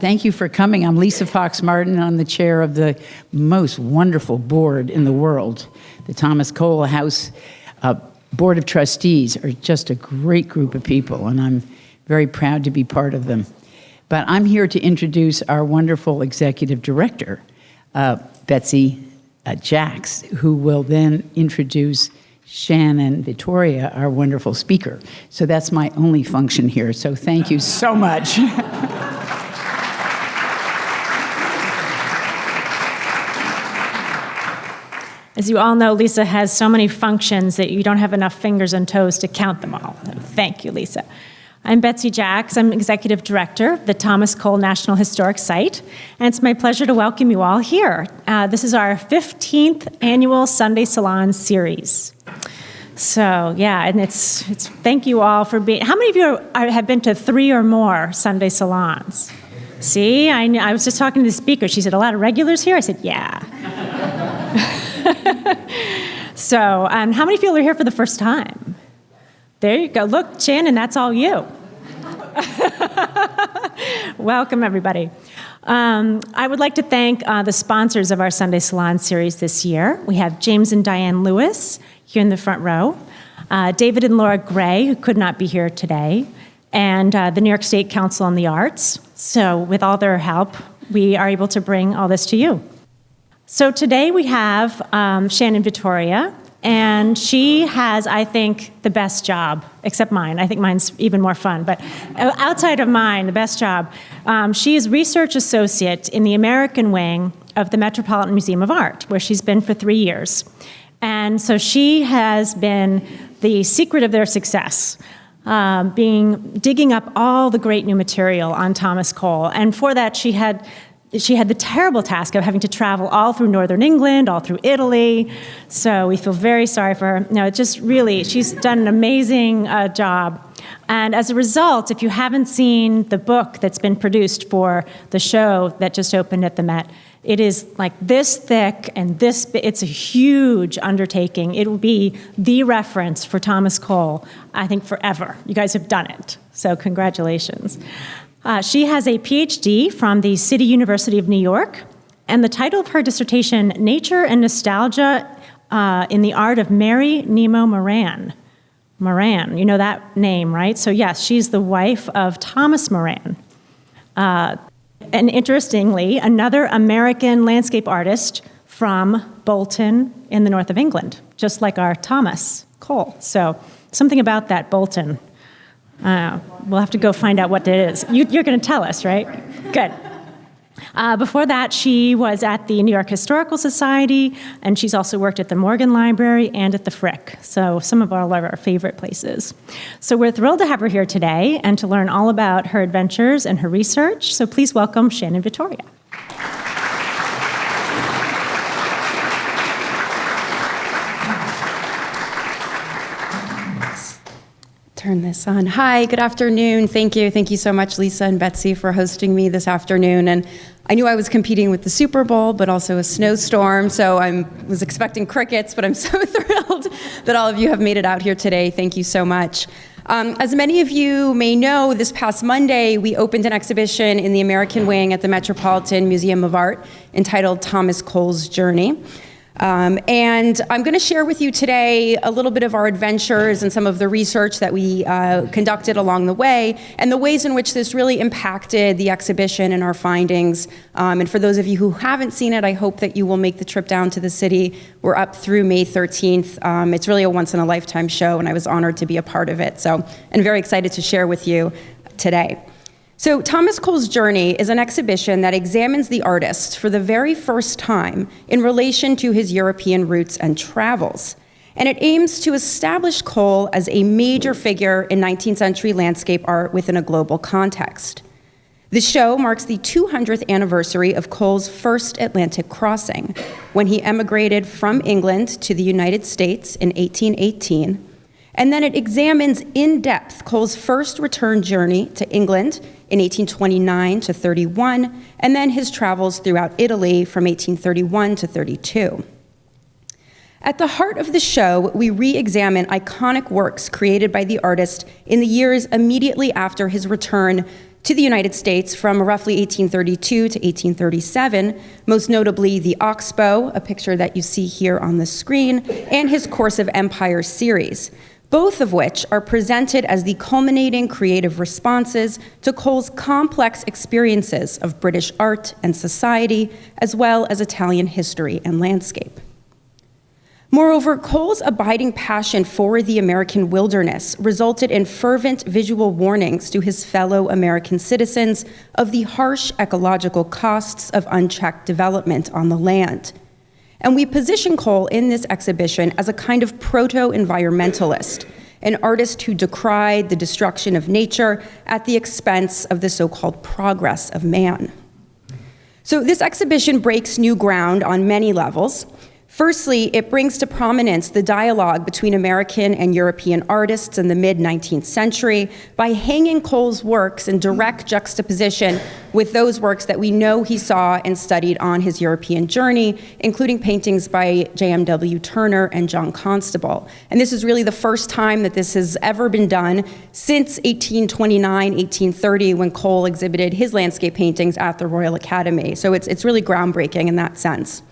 Thank you for coming. I'm Lisa Fox Martin. I'm the chair of the most wonderful board in the world. The Thomas Cole House Board of Trustees are just a great group of people, and I'm very proud to be part of them. But I'm here to introduce our wonderful executive director, Betsy Jacks, who will then introduce Shannon Vittoria, our wonderful speaker. So that's my only function here. So thank you so much. As you all know, Lisa has so many functions that you don't have enough fingers and toes to count them all. Thank you, Lisa. I'm Betsy Jacks. I'm Executive Director of the Thomas Cole National Historic Site, and it's my pleasure to welcome you all here. This is our 15th annual Sunday Salon series. So, yeah, and it's thank you all for being. How many of you have been to 3 or more Sunday salons? See, I was just talking to the speaker. She said, a lot of regulars here? I said, yeah. So, how many people are here for the first time? There you go. Look, Shannon, that's all you. Welcome, everybody. I would like to thank the sponsors of our Sunday Salon series this year. We have James and Dianne Lewis here in the front row, David and Laura Gray, who could not be here today, and the New York State Council on the Arts. So with all their help, we are able to bring all this to you. So today we have Shannon Vittoria, and she has, I think, the best job, except mine. I think mine's even more fun, but outside of mine, the best job. She is research associate in the American wing of the Metropolitan Museum of Art, where she's been for 3 years. And so she has been the secret of their success, digging up all the great new material on Thomas Cole. And for that, she had the terrible task of having to travel all through northern England, all through Italy. So we feel very sorry for her. No, it just really, she's done an amazing job. And as a result, if you haven't seen the book that's been produced for the show that just opened at the Met, it is like this thick and this, it's a huge undertaking. It will be the reference for Thomas Cole, I think, forever. You guys have done it. So congratulations. She has a Ph.D. from the City University of New York, and the title of her dissertation, Nature and Nostalgia in the Art of Mary Nemo Moran. Moran, you know that name, right? So yes, she's the wife of Thomas Moran. And interestingly, another American landscape artist from Bolton in the north of England, just like our Thomas Cole. So something about that Bolton. We'll have to go find out what it is. You're going to tell us, right? Good. Before that, she was at the New York Historical Society, and she's also worked at the Morgan Library and at the Frick, so some of our favorite places. So we're thrilled to have her here today and to learn all about her adventures and her research. So please welcome Shannon Vittoria. Turn this on. Hi, good afternoon. Thank you. Thank you so much, Lisa and Betsy, for hosting me this afternoon. And I knew I was competing with the Super Bowl, but also a snowstorm, so I was expecting crickets, but I'm so thrilled that all of you have made it out here today. Thank you so much. As many of you may know, this past Monday, we opened an exhibition in the American wing at the Metropolitan Museum of Art entitled Thomas Cole's Journey. And I'm going to share with you today a little bit of our adventures and some of the research that we conducted along the way and the ways in which this really impacted the exhibition and our findings. And for those of you who haven't seen it, I hope that you will make the trip down to the city. We're up through May 13th. It's really a once-in-a-lifetime show, and I was honored to be a part of it. So I'm very excited to share with you today. So Thomas Cole's Journey is an exhibition that examines the artist for the very first time in relation to his European roots and travels. And it aims to establish Cole as a major figure in 19th century landscape art within a global context. The show marks the 200th anniversary of Cole's first Atlantic crossing, when he emigrated from England to the United States in 1818. And then it examines in depth Cole's first return journey to England in 1829 to 31, and then his travels throughout Italy from 1831 to 32. At the heart of the show, we re-examine iconic works created by the artist in the years immediately after his return to the United States from roughly 1832 to 1837, most notably the Oxbow, a picture that you see here on the screen, and his Course of Empires series, both of which are presented as the culminating creative responses to Cole's complex experiences of British art and society, as well as Italian history and landscape. Moreover, Cole's abiding passion for the American wilderness resulted in fervent visual warnings to his fellow American citizens of the harsh ecological costs of unchecked development on the land. And we position Cole in this exhibition as a kind of proto-environmentalist, an artist who decried the destruction of nature at the expense of the so-called progress of man. So this exhibition breaks new ground on many levels. Firstly, it brings to prominence the dialogue between American and European artists in the mid-19th century by hanging Cole's works in direct juxtaposition with those works that we know he saw and studied on his European journey, including paintings by J.M.W. Turner and John Constable. And this is really the first time that this has ever been done since 1829, 1830, when Cole exhibited his landscape paintings at the Royal Academy. So it's really groundbreaking in that sense.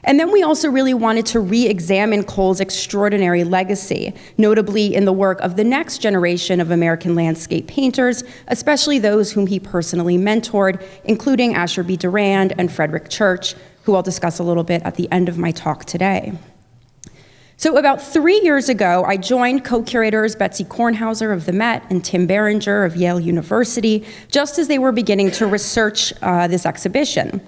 And then we also really wanted to re-examine Cole's extraordinary legacy, notably in the work of the next generation of American landscape painters, especially those whom he personally mentored, including Asher B. Durand and Frederick Church, who I'll discuss a little bit at the end of my talk today. So about 3 years ago, I joined co-curators Betsy Kornhauser of the Met and Tim Berenger of Yale University, just as they were beginning to research this exhibition.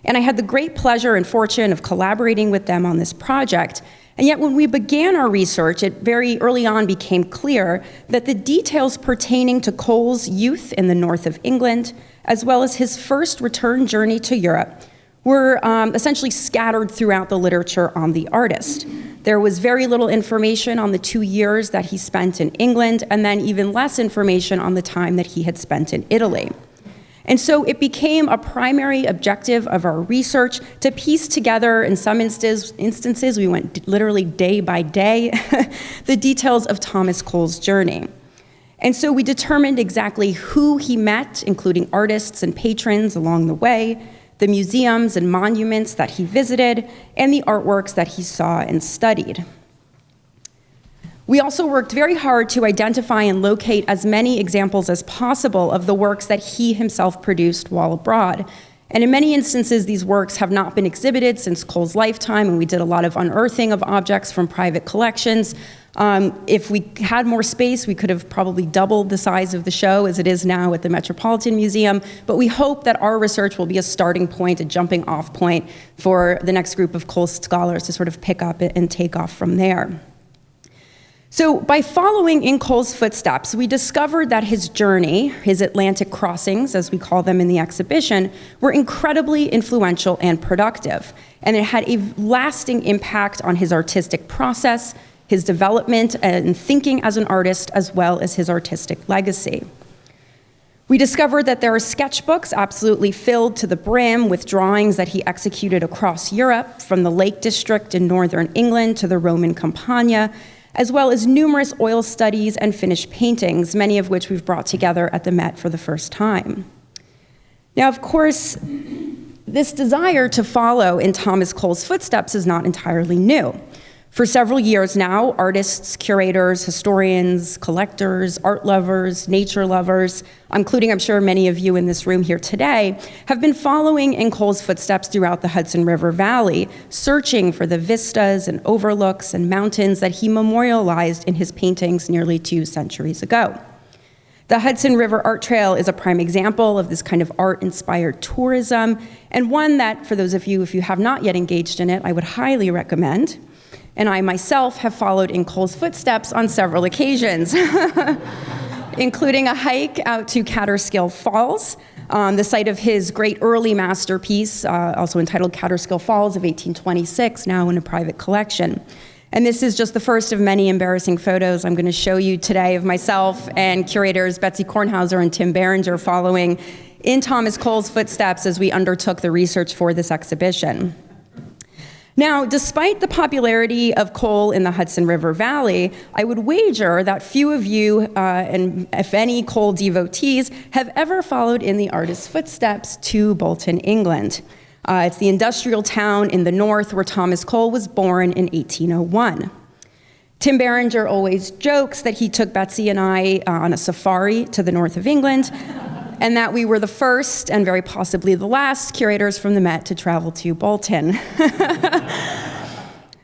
And I had the great pleasure and fortune of collaborating with them on this project. And yet when we began our research, it very early on became clear that the details pertaining to Cole's youth in the north of England, as well as his first return journey to Europe, were essentially scattered throughout the literature on the artist. There was very little information on the 2 years that he spent in England, and then even less information on the time that he had spent in Italy. And so it became a primary objective of our research to piece together, in some instances, we went literally day by day, the details of Thomas Cole's journey. And so we determined exactly who he met, including artists and patrons along the way, the museums and monuments that he visited, and the artworks that he saw and studied. We also worked very hard to identify and locate as many examples as possible of the works that he himself produced while abroad. And in many instances, these works have not been exhibited since Cole's lifetime, and we did a lot of unearthing of objects from private collections. If we had more space, we could have probably doubled the size of the show as it is now at the Metropolitan Museum, but we hope that our research will be a starting point, a jumping off point for the next group of Cole scholars to sort of pick up and take off from there. So by following in Cole's footsteps, we discovered that his journey, his Atlantic crossings, as we call them in the exhibition, were incredibly influential and productive. And it had a lasting impact on his artistic process, his development and thinking as an artist, as well as his artistic legacy. We discovered that there are sketchbooks absolutely filled to the brim with drawings that he executed across Europe, from the Lake District in northern England to the Roman Campagna, as well as numerous oil studies and finished paintings, many of which we've brought together at the Met for the first time. Now, of course, this desire to follow in Thomas Cole's footsteps is not entirely new. For several years now, artists, curators, historians, collectors, art lovers, nature lovers, including I'm sure many of you in this room here today, have been following in Cole's footsteps throughout the Hudson River Valley, searching for the vistas and overlooks and mountains that he memorialized in his paintings nearly 2 centuries ago. The Hudson River Art Trail is a prime example of this kind of art-inspired tourism, and one that, for those of you, if you have not yet engaged in it, I would highly recommend. And I myself have followed in Cole's footsteps on several occasions, including a hike out to Catskill Falls, the site of his great early masterpiece, also entitled Catskill Falls of 1826, now in a private collection. And this is just the first of many embarrassing photos I'm going to show you today of myself and curators Betsy Kornhauser and Tim Berenger following in Thomas Cole's footsteps as we undertook the research for this exhibition. Now, despite the popularity of coal in the Hudson River Valley, I would wager that few of you, and if any coal devotees, have ever followed in the artist's footsteps to Bolton, England. It's the industrial town in the north where Thomas Cole was born in 1801. Tim Berenger always jokes that he took Betsy and I on a safari to the north of England, and that we were the first and very possibly the last curators from the Met to travel to Bolton.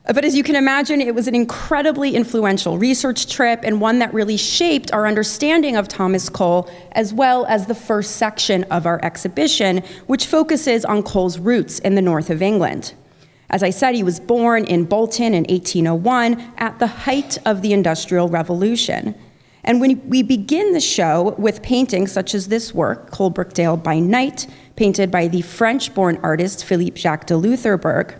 But as you can imagine, it was an incredibly influential research trip and one that really shaped our understanding of Thomas Cole, as well as the first section of our exhibition, which focuses on Cole's roots in the north of England. As I said, he was born in Bolton in 1801 at the height of the Industrial Revolution. And when we begin the show with paintings such as this work, Coalbrookdale by Night, painted by the French-born artist Philippe Jacques de Loutherbourg,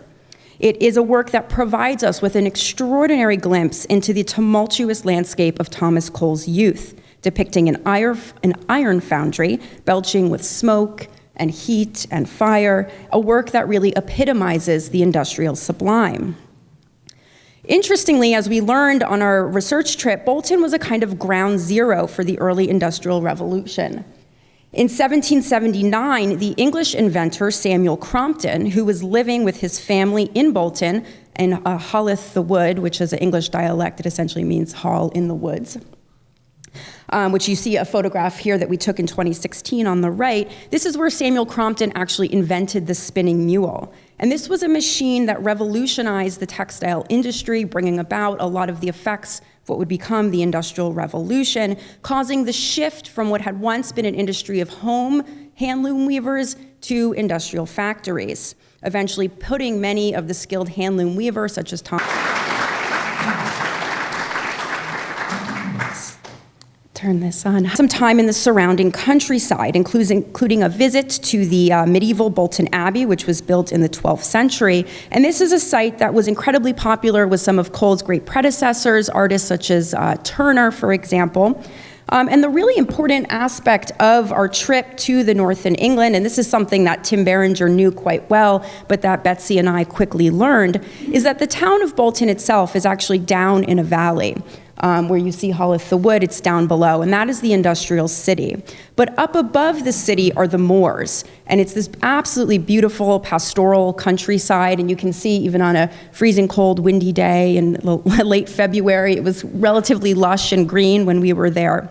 it is a work that provides us with an extraordinary glimpse into the tumultuous landscape of Thomas Cole's youth, depicting an iron foundry belching with smoke and heat and fire, a work that really epitomizes the industrial sublime. Interestingly, as we learned on our research trip, Bolton was a kind of ground zero for the early Industrial Revolution. In 1779, the English inventor Samuel Crompton, who was living with his family in Bolton in Halleth the Wood, which is an English dialect, it essentially means hall in the woods, which you see a photograph here that we took in 2016 on the right. This is where Samuel Crompton actually invented the spinning mule. And this was a machine that revolutionized the textile industry, bringing about a lot of the effects of what would become the Industrial Revolution, causing the shift from what had once been an industry of home handloom weavers to industrial factories, eventually putting many of the skilled handloom weavers, such as Tom. Turn this on. Some time in the surrounding countryside, including a visit to the medieval Bolton Abbey, which was built in the 12th century. And this is a site that was incredibly popular with some of Cole's great predecessors, artists such as Turner, for example. And the really important aspect of our trip to the north in England, and this is something that Tim Berenger knew quite well, but that Betsy and I quickly learned, is that the town of Bolton itself is actually down in a valley. Where you see Halleth the Wood, it's down below, and that is the industrial city. But up above the city are the moors, and it's this absolutely beautiful pastoral countryside, and you can see even on a freezing cold, windy day in late February, it was relatively lush and green when we were there.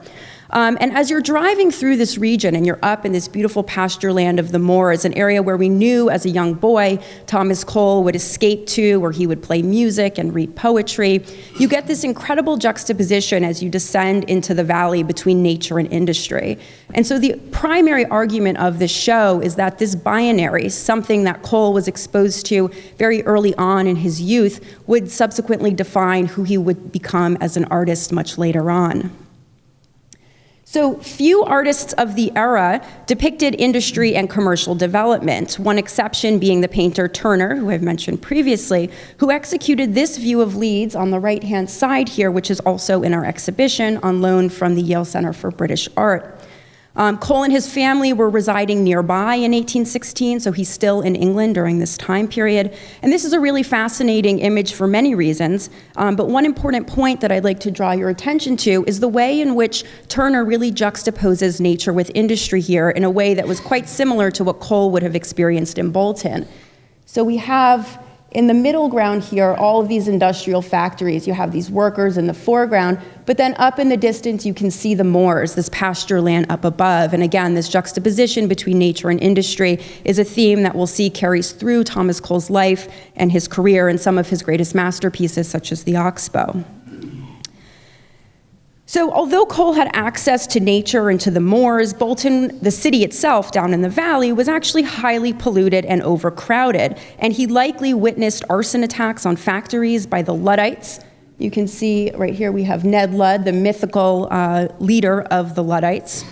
And as you're driving through this region and you're up in this beautiful pasture land of the moors, an area where we knew as a young boy Thomas Cole would escape to, where he would play music and read poetry, you get this incredible juxtaposition as you descend into the valley between nature and industry. And so the primary argument of this show is that this binary, something that Cole was exposed to very early on in his youth, would subsequently define who he would become as an artist much later on. So few artists of the era depicted industry and commercial development, one exception being the painter Turner, who I've mentioned previously, who executed this view of Leeds on the right-hand side here, which is also in our exhibition on loan from the Yale Center for British Art. Cole and his family were residing nearby in 1816, so he's still in England during this time period. And this is a really fascinating image for many reasons, but one important point that I'd like to draw your attention to is the way in which Turner really juxtaposes nature with industry here in a way that was quite similar to what Cole would have experienced in Bolton. So we have in the middle ground here, all of these industrial factories. You have these workers in the foreground, but then up in the distance, you can see the moors, this pasture land up above. And again, this juxtaposition between nature and industry is a theme that we'll see carries through Thomas Cole's life and his career and some of his greatest masterpieces, such as the Oxbow. So although Cole had access to nature and to the moors, Bolton, the city itself down in the valley, was actually highly polluted and overcrowded. And he likely witnessed arson attacks on factories by the Luddites. You can see right here we have Ned Ludd, the mythical leader of the Luddites,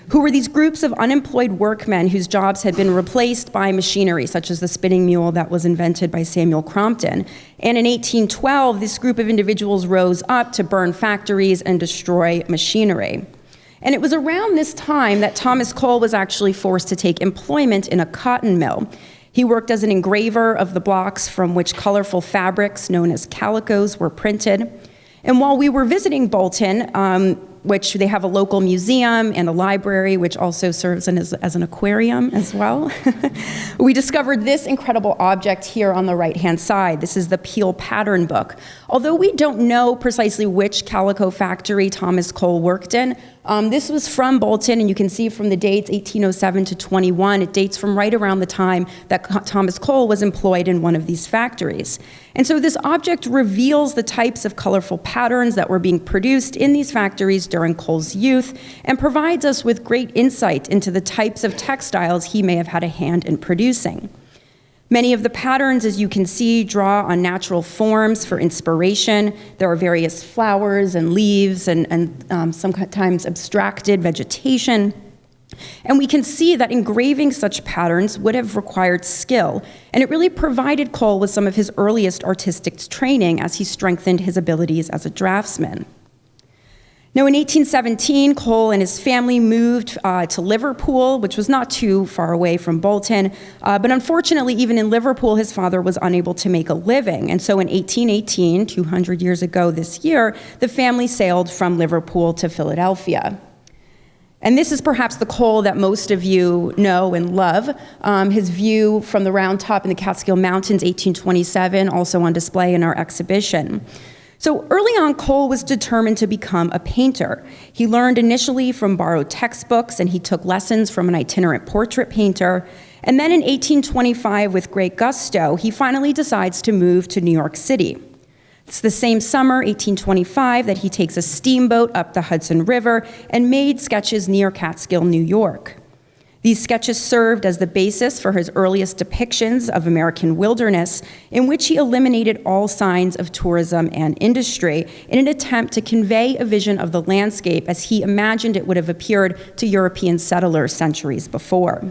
who were these groups of unemployed workmen whose jobs had been replaced by machinery, such as the spinning mule that was invented by Samuel Crompton. And in 1812, this group of individuals rose up to burn factories and destroy machinery. And it was around this time that Thomas Cole was actually forced to take employment in a cotton mill. He worked as an engraver of the blocks from which colorful fabrics known as calicos were printed. And while we were visiting Bolton, which they have a local museum and a library, which also serves as an aquarium as well, we discovered this incredible object here on the right-hand side. This is the Peel Pattern Book. Although we don't know precisely which calico factory Thomas Cole worked in, this was from Bolton, and you can see from the dates, 1807 to 21, it dates from right around the time that Thomas Cole was employed in one of these factories. And so this object reveals the types of colorful patterns that were being produced in these factories during Cole's youth, and provides us with great insight into the types of textiles he may have had a hand in producing. Many of the patterns, as you can see, draw on natural forms for inspiration. There are various flowers and leaves and sometimes abstracted vegetation. And we can see that engraving such patterns would have required skill, and it really provided Cole with some of his earliest artistic training as he strengthened his abilities as a draftsman. Now, in 1817, Cole and his family moved to Liverpool, which was not too far away from Bolton. But unfortunately, even in Liverpool, his father was unable to make a living. And so in 1818, 200 years ago this year, the family sailed from Liverpool to Philadelphia. And this is perhaps the Cole that most of you know and love. His view from the Round Top in the Catskill Mountains, 1827, also on display in our exhibition. So early on, Cole was determined to become a painter. He learned initially from borrowed textbooks, and he took lessons from an itinerant portrait painter. And then in 1825, with great gusto, he finally decides to move to New York City. It's the same summer, 1825, that he takes a steamboat up the Hudson River and made sketches near Catskill, New York. These sketches served as the basis for his earliest depictions of American wilderness, in which he eliminated all signs of tourism and industry in an attempt to convey a vision of the landscape as he imagined it would have appeared to European settlers centuries before.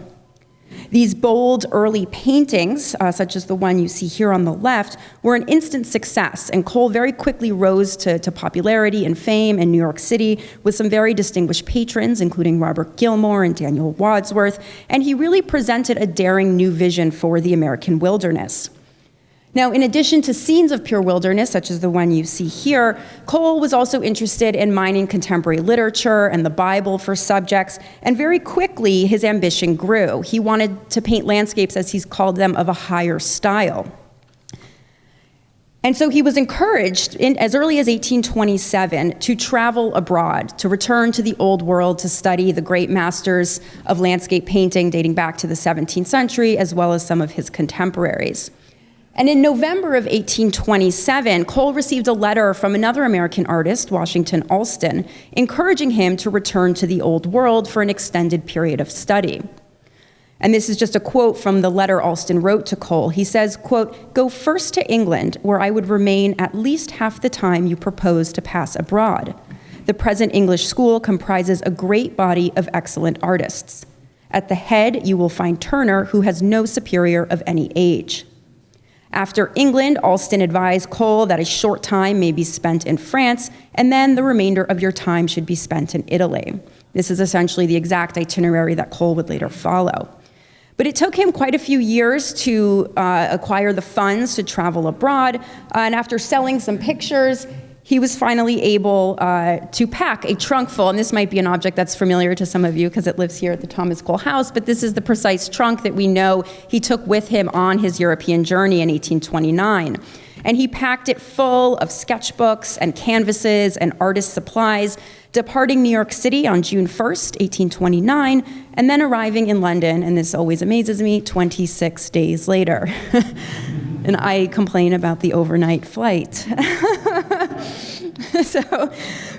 These bold early paintings, such as the one you see here on the left, were an instant success, and Cole very quickly rose to popularity and fame in New York City with some very distinguished patrons, including Robert Gilmore and Daniel Wadsworth, and he really presented a daring new vision for the American wilderness. Now, in addition to scenes of pure wilderness, such as the one you see here, Cole was also interested in mining contemporary literature and the Bible for subjects, and very quickly his ambition grew. He wanted to paint landscapes, as he's called them, of a higher style. And so he was encouraged, as early as 1827, to travel abroad, to return to the Old World to study the great masters of landscape painting dating back to the 17th century, as well as some of his contemporaries. And in November of 1827, Cole received a letter from another American artist, Washington Allston, encouraging him to return to the Old World for an extended period of study. And this is just a quote from the letter Allston wrote to Cole. He says, quote, "Go first to England, where I would remain at least half the time you propose to pass abroad. The present English school comprises a great body of excellent artists. At the head, you will find Turner, who has no superior of any age." After England, Allston advised Cole that a short time may be spent in France, and then the remainder of your time should be spent in Italy. This is essentially the exact itinerary that Cole would later follow. But it took him quite a few years to acquire the funds to travel abroad, and after selling some pictures, he was finally able to pack a trunk full, and this might be an object that's familiar to some of you because it lives here at the Thomas Cole house, but this is the precise trunk that we know he took with him on his European journey in 1829. And he packed it full of sketchbooks and canvases and artist supplies, departing New York City on June 1st, 1829, and then arriving in London, and this always amazes me, 26 days later. And I complain about the overnight flight. So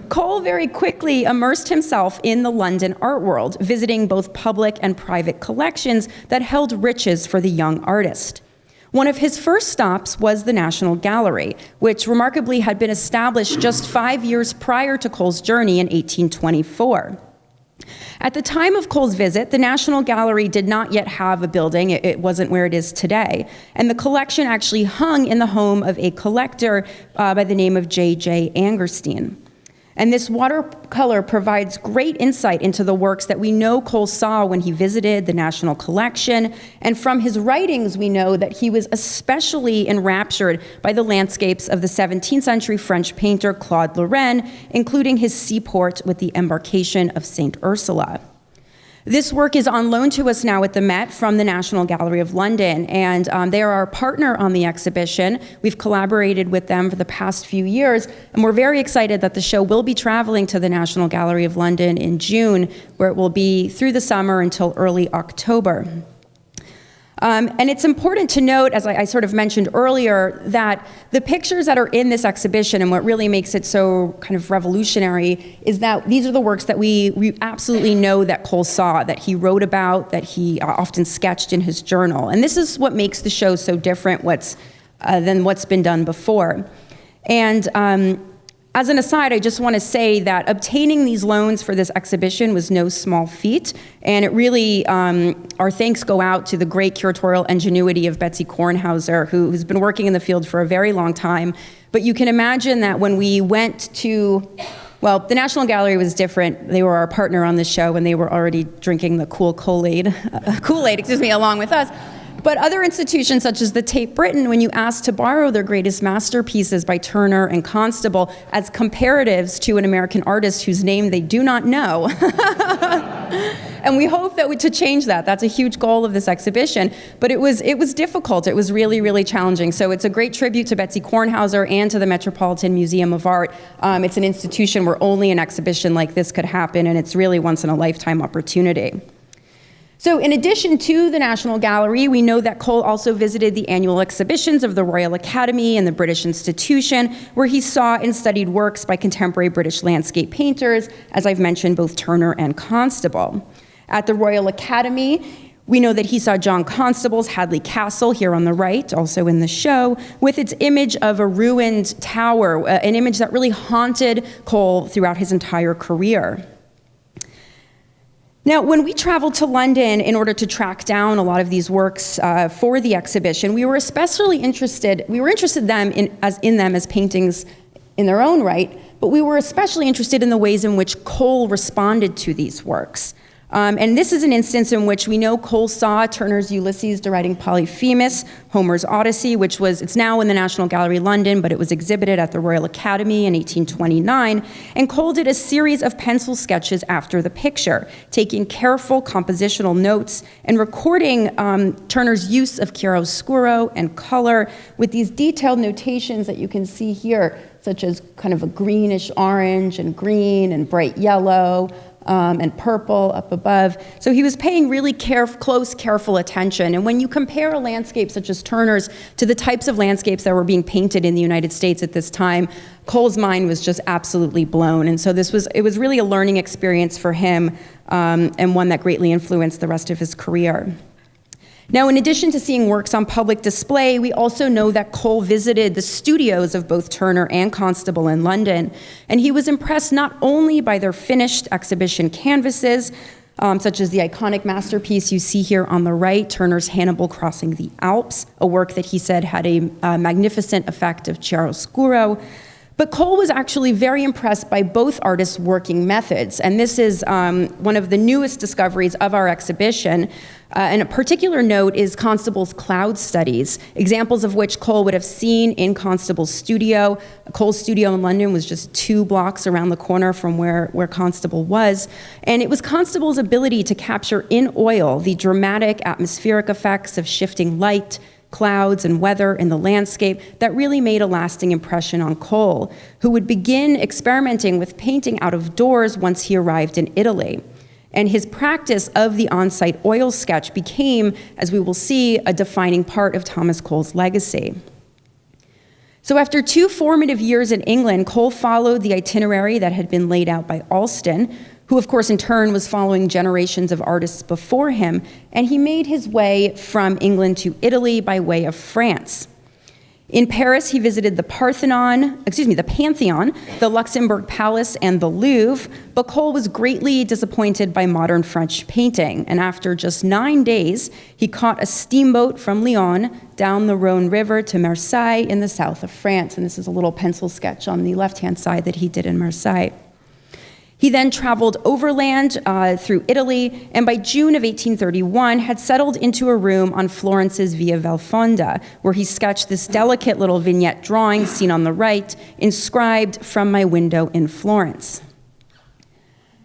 Cole very quickly immersed himself in the London art world, visiting both public and private collections that held riches for the young artist. One of his first stops was the National Gallery, which remarkably had been established just 5 years prior to Cole's journey in 1824. At the time of Cole's visit, the National Gallery did not yet have a building. It wasn't where it is today. And the collection actually hung in the home of a collector by the name of J.J. Angerstein. And this watercolor provides great insight into the works that we know Cole saw when he visited the National Collection. And from his writings, we know that he was especially enraptured by the landscapes of the 17th century French painter Claude Lorraine, including his seaport with the embarkation of St. Ursula. This work is on loan to us now at the Met from the National Gallery of London, and they are our partner on the exhibition. We've collaborated with them for the past few years, and we're very excited that the show will be traveling to the National Gallery of London in June, where it will be through the summer until early October. And it's important to note, as I sort of mentioned earlier, that the pictures that are in this exhibition and what really makes it so kind of revolutionary is that these are the works that we absolutely know that Cole saw, that he wrote about, that he often sketched in his journal. And this is what makes the show so different than what's been done before. And as an aside, I just want to say that obtaining these loans for this exhibition was no small feat, and it really, our thanks go out to the great curatorial ingenuity of Betsy Kornhauser, who's been working in the field for a very long time. But you can imagine that when we went to, well, the National Gallery was different. They were our partner on the show, and they were already drinking the Kool-Aid, along with us. But other institutions such as the Tate Britain, when you ask to borrow their greatest masterpieces by Turner and Constable as comparatives to an American artist whose name they do not know. And we hope to change that. That's a huge goal of this exhibition. But it was difficult. It was really, really challenging. So it's a great tribute to Betsy Kornhauser and to the Metropolitan Museum of Art. It's an institution where only an exhibition like this could happen, and it's really once in a lifetime opportunity. So in addition to the National Gallery, we know that Cole also visited the annual exhibitions of the Royal Academy and the British Institution, where he saw and studied works by contemporary British landscape painters, as I've mentioned, both Turner and Constable. At the Royal Academy, we know that he saw John Constable's Hadley Castle, here on the right, also in the show, with its image of a ruined tower, an image that really haunted Cole throughout his entire career. Now, when we traveled to London in order to track down a lot of these works for the exhibition, we were especially interested. We were interested in them as paintings in their own right, but we were especially interested in the ways in which Cole responded to these works. And this is an instance in which we know Cole saw Turner's Ulysses deriding Polyphemus, Homer's Odyssey, it's now in the National Gallery London, but it was exhibited at the Royal Academy in 1829. And Cole did a series of pencil sketches after the picture, taking careful compositional notes and recording Turner's use of chiaroscuro and color with these detailed notations that you can see here, such as kind of a greenish orange and green and bright yellow, and purple up above. So he was paying really close, careful attention. And when you compare a landscape such as Turner's to the types of landscapes that were being painted in the United States at this time, Cole's mind was just absolutely blown. And so it was really a learning experience for him, and one that greatly influenced the rest of his career. Now, in addition to seeing works on public display, we also know that Cole visited the studios of both Turner and Constable in London, and he was impressed not only by their finished exhibition canvases, such as the iconic masterpiece you see here on the right, Turner's Hannibal Crossing the Alps, a work that he said had a magnificent effect of chiaroscuro, but Cole was actually very impressed by both artists' working methods, and this is one of the newest discoveries of our exhibition. And a particular note is Constable's cloud studies, examples of which Cole would have seen in Constable's studio. Cole's studio in London was just 2 blocks around the corner from where Constable was. And it was Constable's ability to capture in oil the dramatic atmospheric effects of shifting light, clouds, and weather in the landscape that really made a lasting impression on Cole, who would begin experimenting with painting out of doors once he arrived in Italy. And his practice of the on-site oil sketch became, as we will see, a defining part of Thomas Cole's legacy. So after 2 formative years in England, Cole followed the itinerary that had been laid out by Alston, who of course in turn was following generations of artists before him, and he made his way from England to Italy by way of France. In Paris, he visited the Pantheon, the Luxembourg Palace, and the Louvre, but Cole was greatly disappointed by modern French painting, and after just 9 days, he caught a steamboat from Lyon down the Rhone River to Marseille in the south of France, and this is a little pencil sketch on the left-hand side that he did in Marseille. He then traveled overland through Italy, and by June of 1831 had settled into a room on Florence's Via Valfonda, where he sketched this delicate little vignette drawing seen on the right, inscribed "From my window in Florence."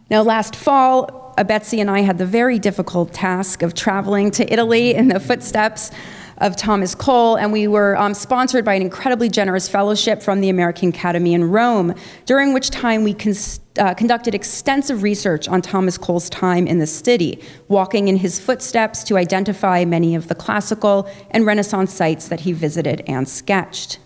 Now, last fall, Betsy and I had the very difficult task of traveling to Italy in the footsteps of Thomas Cole, and we were sponsored by an incredibly generous fellowship from the American Academy in Rome, during which time we conducted extensive research on Thomas Cole's time in the city, walking in his footsteps to identify many of the classical and Renaissance sites that he visited and sketched.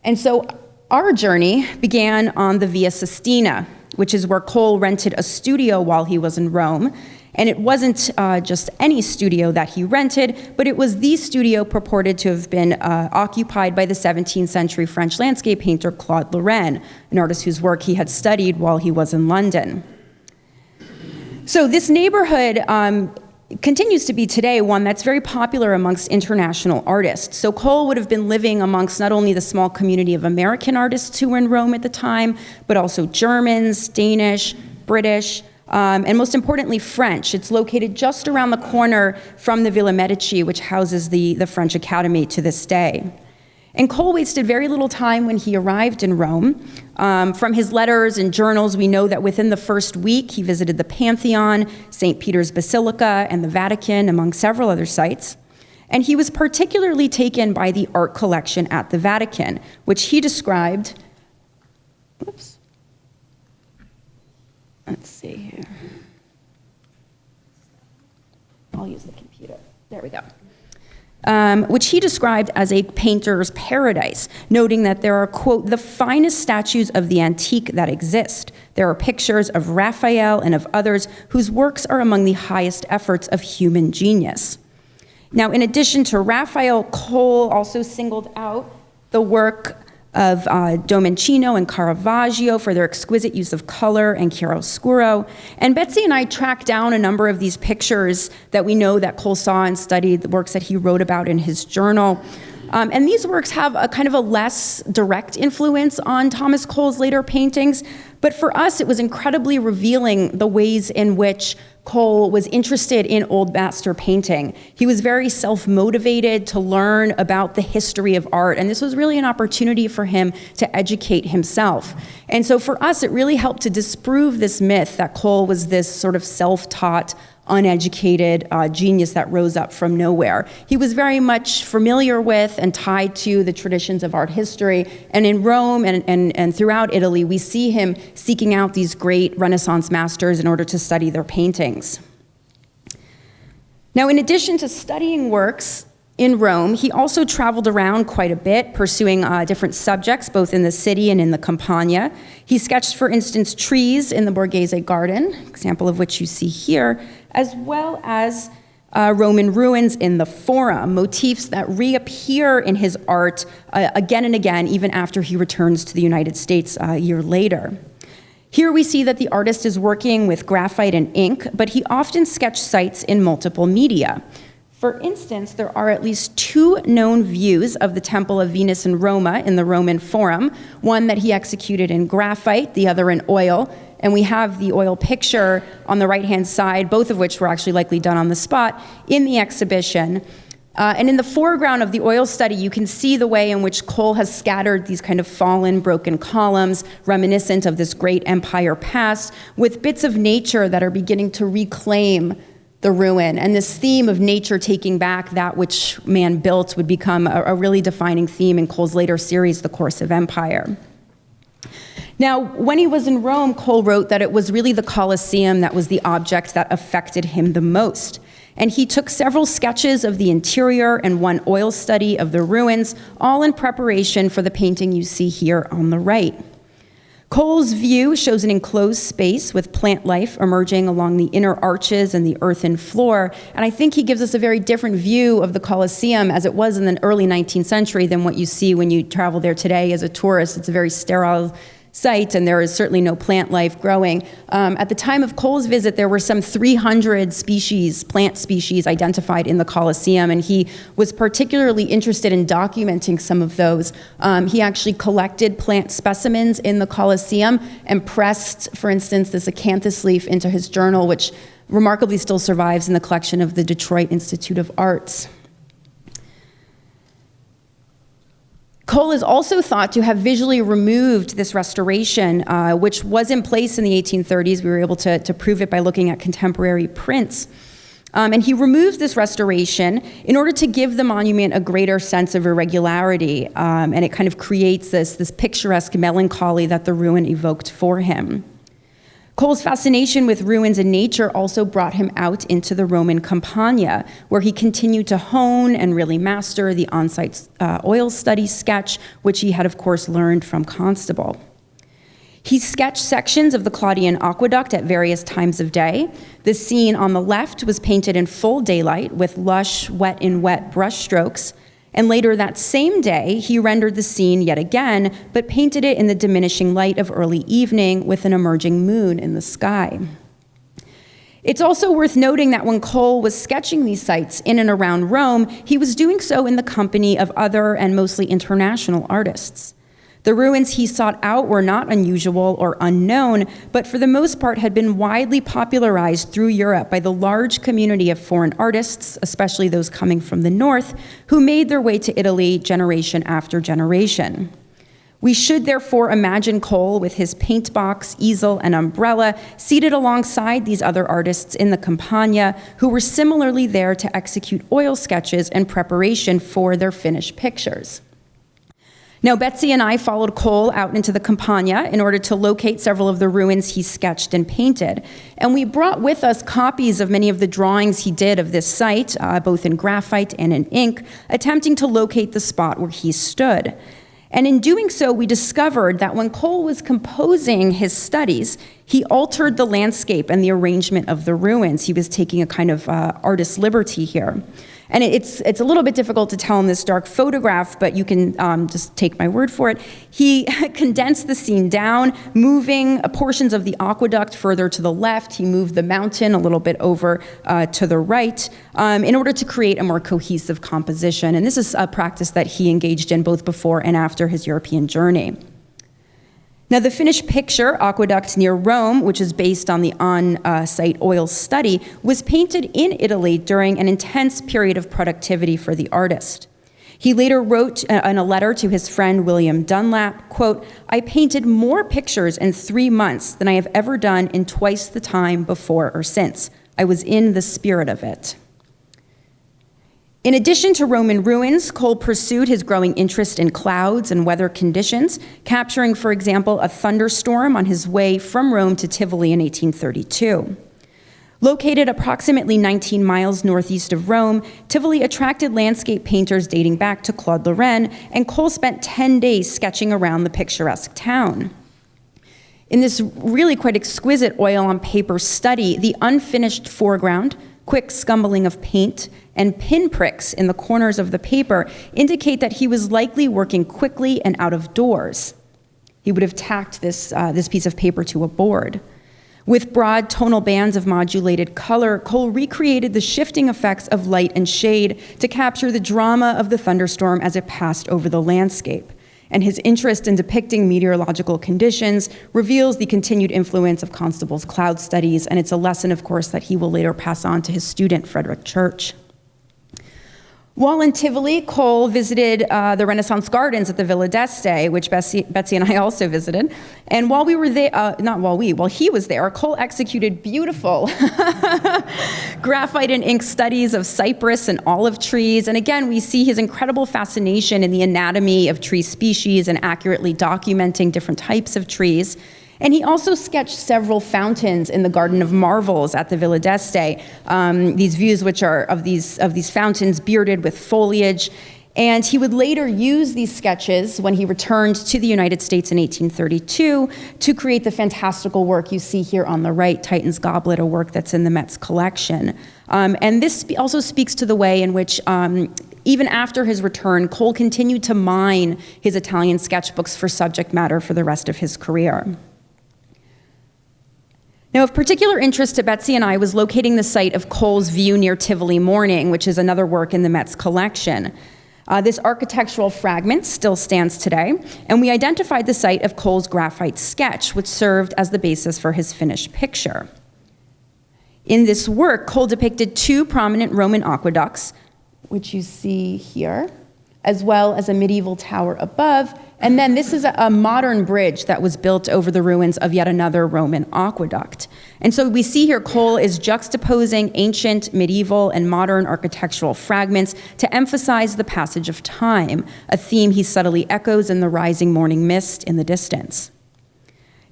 And so our journey began on the Via Sistina, which is where Cole rented a studio while he was in Rome. And it wasn't just any studio that he rented, but it was the studio purported to have been occupied by the 17th century French landscape painter Claude Lorraine, an artist whose work he had studied while he was in London. So this neighborhood continues to be today one that's very popular amongst international artists. So Cole would have been living amongst not only the small community of American artists who were in Rome at the time, but also Germans, Danish, British, and most importantly, French. It's located just around the corner from the Villa Medici, which houses the French Academy to this day. And Cole wasted very little time when he arrived in Rome. From his letters and journals, we know that within the first week, he visited the Pantheon, St. Peter's Basilica, and the Vatican, among several other sites. And he was particularly taken by the art collection at the Vatican, which he described, let's see here. I'll use the computer. There we go. Which he described as a painter's paradise, noting that there are, quote, the finest statues of the antique that exist. There are pictures of Raphael and of others whose works are among the highest efforts of human genius. Now, in addition to Raphael, Cole also singled out the work of Domenichino and Caravaggio for their exquisite use of color and chiaroscuro. And Betsy and I tracked down a number of these pictures that we know that Cole saw and studied, the works that he wrote about in his journal. And these works have a kind of a less direct influence on Thomas Cole's later paintings, but for us it was incredibly revealing the ways in which Cole was interested in Old Master painting. He was very self-motivated to learn about the history of art, and this was really an opportunity for him to educate himself. And so for us, it really helped to disprove this myth that Cole was this sort of self-taught, uneducated genius that rose up from nowhere. He was very much familiar with and tied to the traditions of art history, and in Rome and throughout Italy, we see him seeking out these great Renaissance masters in order to study their paintings. Now, in addition to studying works in Rome, he also traveled around quite a bit, pursuing different subjects, both in the city and in the Campagna. He sketched, for instance, trees in the Borghese garden, example of which you see here, as well as Roman ruins in the Forum, motifs that reappear in his art again and again, even after he returns to the United States a year later. Here we see that the artist is working with graphite and ink, but he often sketched sites in multiple media. For instance, there are at least 2 known views of the Temple of Venus in Roma in the Roman Forum, one that he executed in graphite, the other in oil, and we have the oil picture on the right-hand side, both of which were actually likely done on the spot, in the exhibition. And in the foreground of the oil study, you can see the way in which Cole has scattered these kind of fallen, broken columns, reminiscent of this great empire past, with bits of nature that are beginning to reclaim the ruin. And this theme of nature taking back that which man built would become a really defining theme in Cole's later series, The Course of Empire. Now, when he was in Rome, Cole wrote that it was really the Colosseum that was the object that affected him the most. And he took several sketches of the interior and one oil study of the ruins, all in preparation for the painting you see here on the right. Cole's view shows an enclosed space with plant life emerging along the inner arches and the earthen floor, and I think he gives us a very different view of the Colosseum as it was in the early 19th century than what you see when you travel there today as a tourist. It's a very sterile site, and there is certainly no plant life growing. At the time of Cole's visit, there were some 300 plant species identified in the Colosseum, and he was particularly interested in documenting some of those. He actually collected plant specimens in the Colosseum and pressed, for instance, this acanthus leaf into his journal, which remarkably still survives in the collection of the Detroit Institute of Arts. Cole is also thought to have visually removed this restoration, which was in place in the 1830s. We were able to prove it by looking at contemporary prints. And he removes this restoration in order to give the monument a greater sense of irregularity, and it kind of creates this picturesque melancholy that the ruin evoked for him. Cole's fascination with ruins and nature also brought him out into the Roman Campagna, where he continued to hone and really master the on-site oil study sketch, which he had, of course, learned from Constable. He sketched sections of the Claudian aqueduct at various times of day. The scene on the left was painted in full daylight with lush, wet-in-wet brushstrokes. And later that same day, he rendered the scene yet again, but painted it in the diminishing light of early evening with an emerging moon in the sky. It's also worth noting that when Cole was sketching these sites in and around Rome, he was doing so in the company of other and mostly international artists. The ruins he sought out were not unusual or unknown, but for the most part had been widely popularized through Europe by the large community of foreign artists, especially those coming from the north, who made their way to Italy generation after generation. We should therefore imagine Cole with his paint box, easel, and umbrella seated alongside these other artists in the Campagna who were similarly there to execute oil sketches in preparation for their finished pictures. Now, Betsy and I followed Cole out into the Campagna in order to locate several of the ruins he sketched and painted. And we brought with us copies of many of the drawings he did of this site, both in graphite and in ink, attempting to locate the spot where he stood. And in doing so, we discovered that when Cole was composing his studies, he altered the landscape and the arrangement of the ruins. He was taking a kind of artist's liberty here. And it's a little bit difficult to tell in this dark photograph, but you can just take my word for it. He condensed the scene down, moving portions of the aqueduct further to the left. He moved the mountain a little bit over to the right in order to create a more cohesive composition. And this is a practice that he engaged in both before and after his European journey. Now, the finished picture, Aqueduct near Rome, which is based on the on-site oil study, was painted in Italy during an intense period of productivity for the artist. He later wrote in a letter to his friend William Dunlap, quote, "I painted more pictures in 3 months than I have ever done in twice the time before or since. I was in the spirit of it." In addition to Roman ruins, Cole pursued his growing interest in clouds and weather conditions, capturing, for example, a thunderstorm on his way from Rome to Tivoli in 1832. Located approximately 19 miles northeast of Rome, Tivoli attracted landscape painters dating back to Claude Lorraine, and Cole spent 10 days sketching around the picturesque town. In this really quite exquisite oil on paper study, the unfinished foreground, quick scumbling of paint, and pinpricks in the corners of the paper indicate that he was likely working quickly and out of doors. He would have tacked this piece of paper to a board. With broad tonal bands of modulated color, Cole recreated the shifting effects of light and shade to capture the drama of the thunderstorm as it passed over the landscape. And his interest in depicting meteorological conditions reveals the continued influence of Constable's cloud studies, and it's a lesson, of course, that he will later pass on to his student, Frederick Church. While in Tivoli, Cole visited the Renaissance Gardens at the Villa d'Este, which Betsy and I also visited. And while he was there, Cole executed beautiful graphite and ink studies of cypress and olive trees. And again, we see his incredible fascination in the anatomy of tree species and accurately documenting different types of trees. And he also sketched several fountains in the Garden of Marvels at the Villa d'Este. These views which are of these fountains bearded with foliage. And he would later use these sketches when he returned to the United States in 1832 to create the fantastical work you see here on the right, Titan's Goblet, a work that's in the Met's collection. And this also speaks to the way in which, even after his return, Cole continued to mine his Italian sketchbooks for subject matter for the rest of his career. Now, of particular interest to Betsy and I was locating the site of Cole's view near Tivoli Morning, which is another work in the Met's collection. This architectural fragment still stands today, and we identified the site of Cole's graphite sketch, which served as the basis for his finished picture. In this work, Cole depicted two prominent Roman aqueducts, which you see here, as well as a medieval tower above, and then this is a modern bridge that was built over the ruins of yet another Roman aqueduct. And so we see here Cole is juxtaposing ancient, medieval, and modern architectural fragments to emphasize the passage of time, a theme he subtly echoes in the rising morning mist in the distance.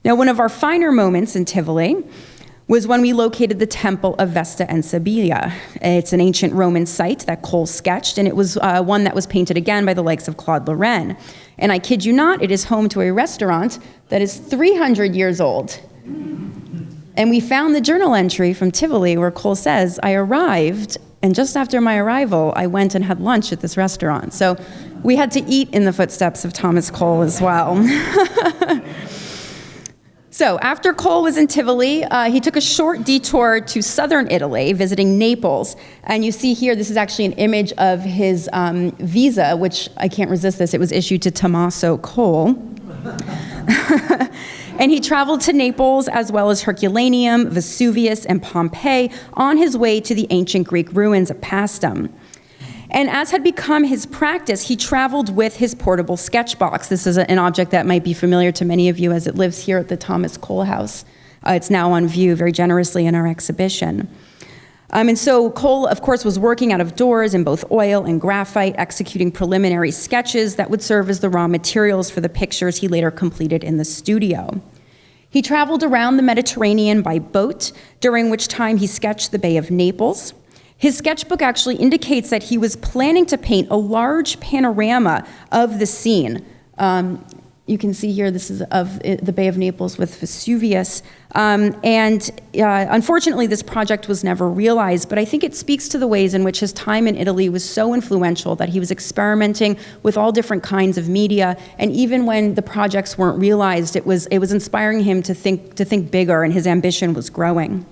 Now, one of our finer moments in Tivoli was when we located the temple of Vesta and Subbiah. It's an ancient Roman site that Cole sketched, and it was one that was painted again by the likes of Claude Lorraine. And I kid you not, it is home to a restaurant that is 300 years old. And we found the journal entry from Tivoli where Cole says, "I arrived, and just after my arrival, I went and had lunch at this restaurant." So we had to eat in the footsteps of Thomas Cole as well. So after Cole was in Tivoli, he took a short detour to southern Italy, visiting Naples. And you see here, this is actually an image of his visa, which I can't resist this, it was issued to Tommaso Cole. And he traveled to Naples as well as Herculaneum, Vesuvius, and Pompeii on his way to the ancient Greek ruins of Paestum. And as had become his practice, he traveled with his portable sketch box. This is an object that might be familiar to many of you as it lives here at the Thomas Cole House. It's now on view very generously in our exhibition. And so Cole, of course, was working out of doors in both oil and graphite, executing preliminary sketches that would serve as the raw materials for the pictures he later completed in the studio. He traveled around the Mediterranean by boat, during which time he sketched the Bay of Naples. His sketchbook actually indicates that he was planning to paint a large panorama of the scene. You can see here, this is of the Bay of Naples with Vesuvius. Unfortunately, this project was never realized, but I think it speaks to the ways in which his time in Italy was so influential that he was experimenting with all different kinds of media, and even when the projects weren't realized, it was inspiring him to think bigger, and his ambition was growing.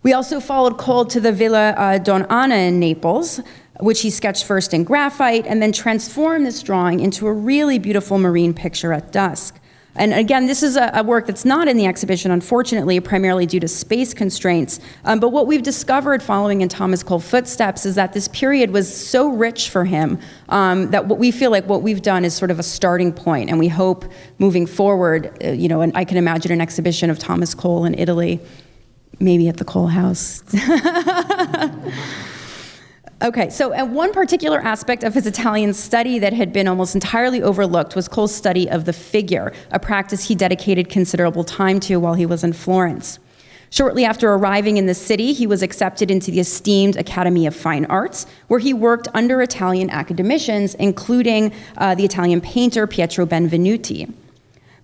We also followed Cole to the Villa Don Anna in Naples, which he sketched first in graphite and then transformed this drawing into a really beautiful marine picture at dusk. And again, this is a work that's not in the exhibition, unfortunately, primarily due to space constraints. But what we've discovered following in Thomas Cole footsteps is that this period was so rich for him that what we feel like what we've done is sort of a starting point. And we hope moving forward, and I can imagine an exhibition of Thomas Cole in Italy, maybe at the Cole House. Okay, so one particular aspect of his Italian study that had been almost entirely overlooked was Cole's study of the figure, a practice he dedicated considerable time to while he was in Florence. Shortly after arriving in the city, he was accepted into the esteemed Academy of Fine Arts, where he worked under Italian academicians, including the Italian painter Pietro Benvenuti.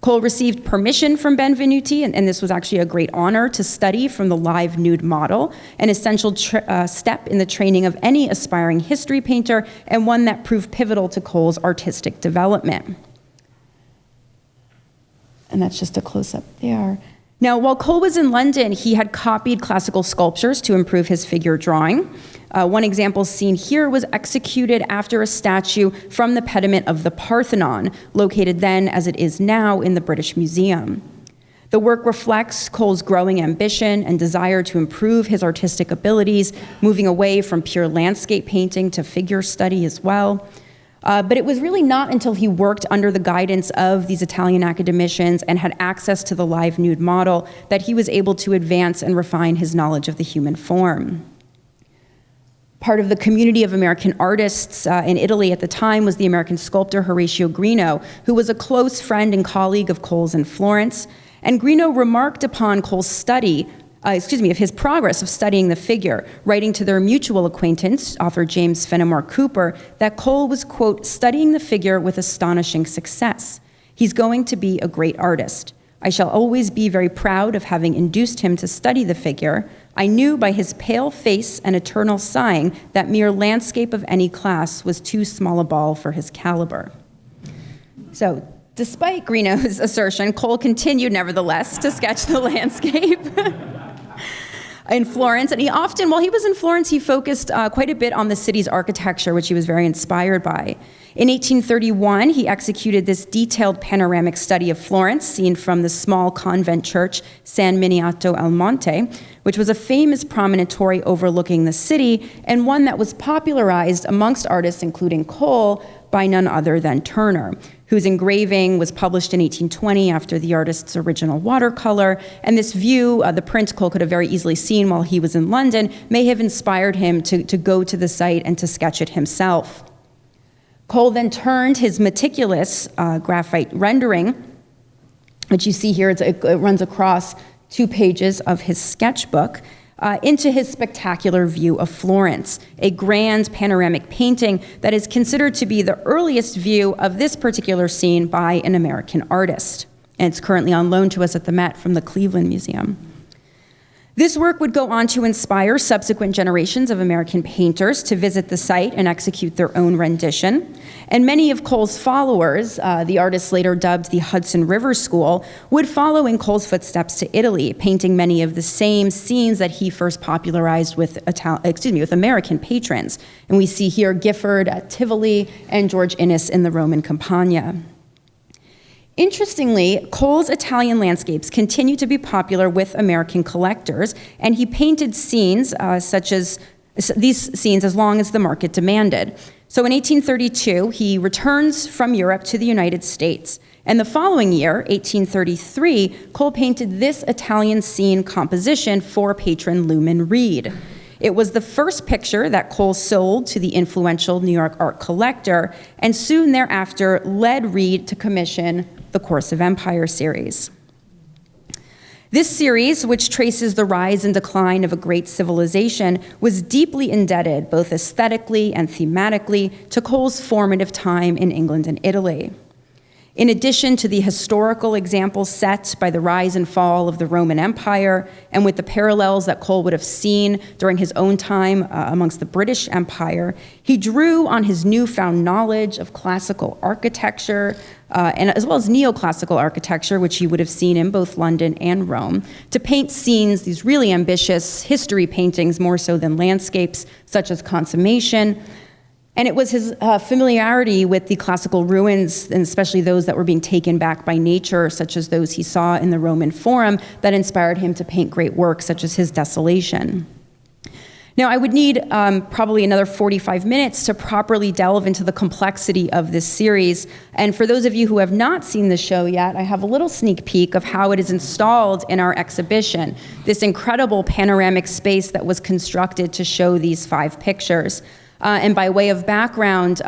Cole received permission from Benvenuti, and this was actually a great honor to study from the live nude model, an essential step in the training of any aspiring history painter, and one that proved pivotal to Cole's artistic development. And that's just a close-up there. Now, while Cole was in London, he had copied classical sculptures to improve his figure drawing. One example seen here was executed after a statue from the pediment of the Parthenon, located then, as it is now, in the British Museum. The work reflects Cole's growing ambition and desire to improve his artistic abilities, moving away from pure landscape painting to figure study as well. But it was really not until he worked under the guidance of these Italian academicians and had access to the live nude model that he was able to advance and refine his knowledge of the human form. Part of the community of American artists in Italy at the time was the American sculptor Horacio Greenough, who was a close friend and colleague of Cole's in Florence. And Greenough remarked upon Cole's study of his progress of studying the figure, writing to their mutual acquaintance, author James Fenimore Cooper, that Cole was, quote, studying the figure with astonishing success. He's going to be a great artist. I shall always be very proud of having induced him to study the figure. I knew by his pale face and eternal sighing that mere landscape of any class was too small a ball for his caliber. So, despite Greenough's assertion, Cole continued, nevertheless, to sketch the landscape in Florence. And he often, while he was in Florence, he focused quite a bit on the city's architecture, which he was very inspired by. In 1831, he executed this detailed panoramic study of Florence, seen from the small convent church San Miniato al Monte, which was a famous promontory overlooking the city, and one that was popularized amongst artists, including Cole, by none other than Turner, whose engraving was published in 1820 after the artist's original watercolor. And this view, the print Cole could have very easily seen while he was in London, may have inspired him to go to the site and to sketch it himself. Cole then turned his meticulous graphite rendering, which you see here, it runs across 2 pages of his sketchbook, into his spectacular view of Florence, a grand panoramic painting that is considered to be the earliest view of this particular scene by an American artist. And it's currently on loan to us at the Met from the Cleveland Museum. This work would go on to inspire subsequent generations of American painters to visit the site and execute their own rendition. And many of Cole's followers, the artists later dubbed the Hudson River School, would follow in Cole's footsteps to Italy, painting many of the same scenes that he first popularized with American patrons. And we see here Gifford at Tivoli and George Inness in the Roman Campagna. Interestingly, Cole's Italian landscapes continue to be popular with American collectors, and he painted scenes such as these scenes as long as the market demanded. So in 1832, he returns from Europe to the United States. And the following year, 1833, Cole painted this Italian scene composition for patron Luman Reed. It was the first picture that Cole sold to the influential New York art collector, and soon thereafter led Reed to commission the Course of Empire series. This series, which traces the rise and decline of a great civilization, was deeply indebted, both aesthetically and thematically, to Cole's formative time in England and Italy. In addition to the historical examples set by the rise and fall of the Roman Empire, and with the parallels that Cole would have seen during his own time amongst the British Empire, he drew on his newfound knowledge of classical architecture, and as well as neoclassical architecture, which he would have seen in both London and Rome, to paint scenes, these really ambitious history paintings, more so than landscapes, such as Consummation. And it was his familiarity with the classical ruins, and especially those that were being taken back by nature, such as those he saw in the Roman Forum, that inspired him to paint great works such as his Desolation. Now, I would need probably another 45 minutes to properly delve into the complexity of this series. And for those of you who have not seen the show yet, I have a little sneak peek of how it is installed in our exhibition, this incredible panoramic space that was constructed to show these 5 pictures. And by way of background,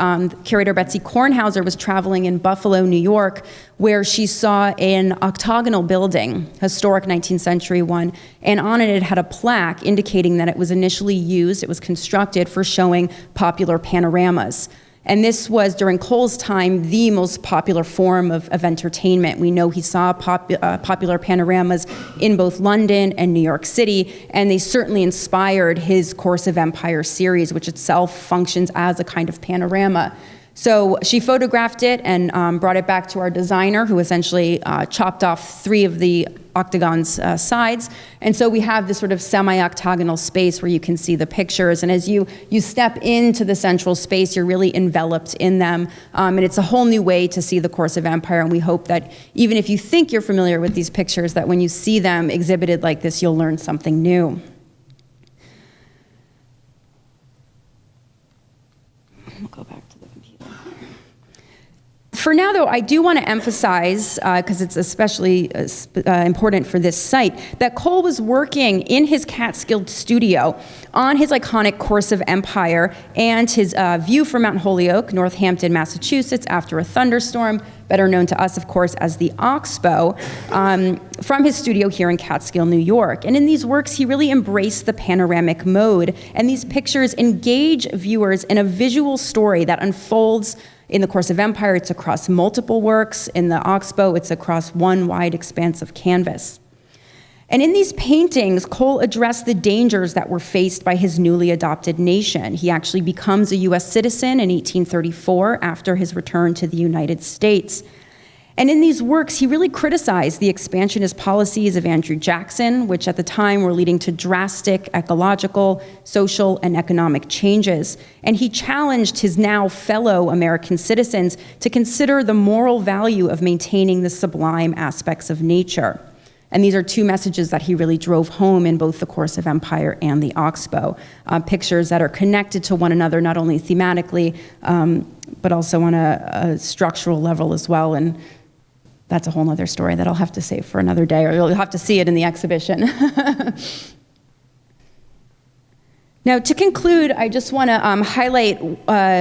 curator Betsy Kornhauser was traveling in Buffalo, New York, where she saw an octagonal building, historic 19th century one, and on it had a plaque indicating that it was initially used, it was constructed for showing popular panoramas. And this was, during Cole's time, the most popular form of entertainment. We know he saw popular panoramas in both London and New York City, and they certainly inspired his Course of Empire series, which itself functions as a kind of panorama. So she photographed it and brought it back to our designer, who essentially chopped off 3 of the octagon's sides. And so we have this sort of semi-octagonal space where you can see the pictures. And as you step into the central space, you're really enveloped in them. And it's a whole new way to see the Course of Empire. And we hope that even if you think you're familiar with these pictures, that when you see them exhibited like this, you'll learn something new. We'll go back to the computer. For now, though, I do want to emphasize, because it's especially important for this site, that Cole was working in his Catskill studio on his iconic Course of Empire and his view from Mount Holyoke, Northampton, Massachusetts, after a thunderstorm, better known to us, of course, as the Oxbow, from his studio here in Catskill, New York. And in these works, he really embraced the panoramic mode, and these pictures engage viewers in a visual story that unfolds. In the Course of Empire, it's across multiple works. In the Oxbow, it's across one wide expanse of canvas. And in these paintings, Cole addressed the dangers that were faced by his newly adopted nation. He actually becomes a US citizen in 1834 after his return to the United States. And in these works, he really criticized the expansionist policies of Andrew Jackson, which at the time were leading to drastic ecological, social, and economic changes. And he challenged his now fellow American citizens to consider the moral value of maintaining the sublime aspects of nature. And these are two messages that he really drove home in both the Course of Empire and the Oxbow, pictures that are connected to one another, not only thematically, but also on a structural level as well. And that's a whole other story that I'll have to save for another day, or you'll have to see it in the exhibition. Now, to conclude, I just want to highlight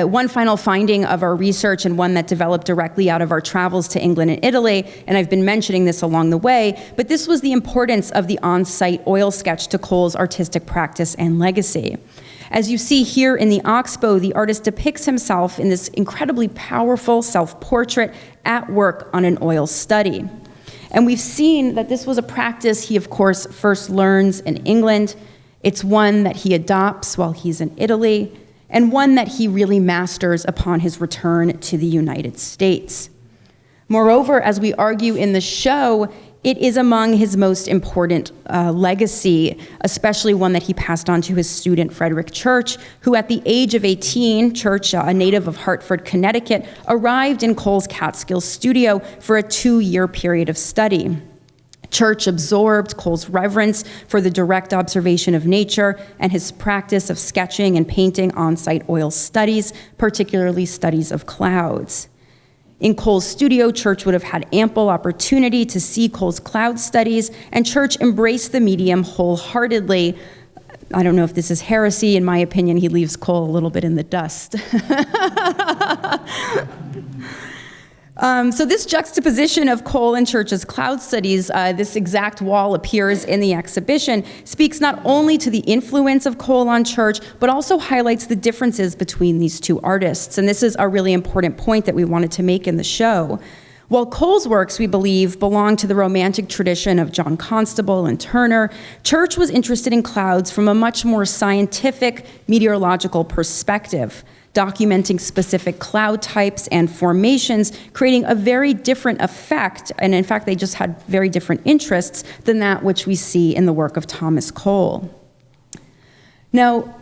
one final finding of our research, and one that developed directly out of our travels to England and Italy, and I've been mentioning this along the way, but this was the importance of the on-site oil sketch to Cole's artistic practice and legacy. As you see here in the Oxbow, the artist depicts himself in this incredibly powerful self-portrait at work on an oil study. And we've seen that this was a practice he, of course, first learns in England. It's one that he adopts while he's in Italy, and one that he really masters upon his return to the United States. Moreover, as we argue in the show, it is among his most important legacy, especially one that he passed on to his student, Frederick Church, who at the age of 18, Church, a native of Hartford, Connecticut, arrived in Cole's Catskill studio for a 2-year period of study. Church absorbed Cole's reverence for the direct observation of nature and his practice of sketching and painting on-site oil studies, particularly studies of clouds. In Cole's studio, Church would have had ample opportunity to see Cole's cloud studies, and Church embraced the medium wholeheartedly. I don't know if this is heresy. In my opinion, he leaves Cole a little bit in the dust. So this juxtaposition of Cole and Church's cloud studies, this exact wall appears in the exhibition, speaks not only to the influence of Cole on Church, but also highlights the differences between these two artists. And this is a really important point that we wanted to make in the show. While Cole's works, we believe, belong to the Romantic tradition of John Constable and Turner, Church was interested in clouds from a much more scientific meteorological perspective, documenting specific cloud types and formations, creating a very different effect, and in fact, they just had very different interests than that which we see in the work of Thomas Cole. Now,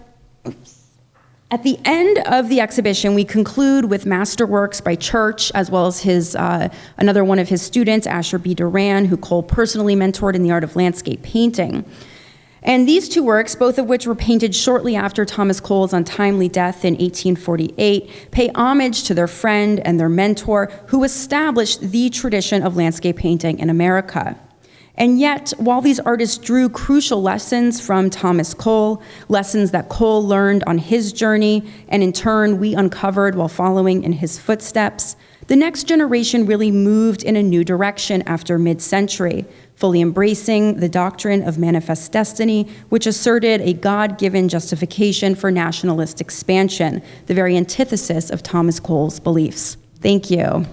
at the end of the exhibition, we conclude with masterworks by Church, as well as his another one of his students, Asher B. Duran, who Cole personally mentored in the art of landscape painting. And these two works, both of which were painted shortly after Thomas Cole's untimely death in 1848, pay homage to their friend and their mentor who established the tradition of landscape painting in America. And yet, while these artists drew crucial lessons from Thomas Cole, lessons that Cole learned on his journey, and in turn we uncovered while following in his footsteps, the next generation really moved in a new direction after mid-century, fully embracing the doctrine of manifest destiny, which asserted a God-given justification for nationalist expansion, the very antithesis of Thomas Cole's beliefs. Thank you.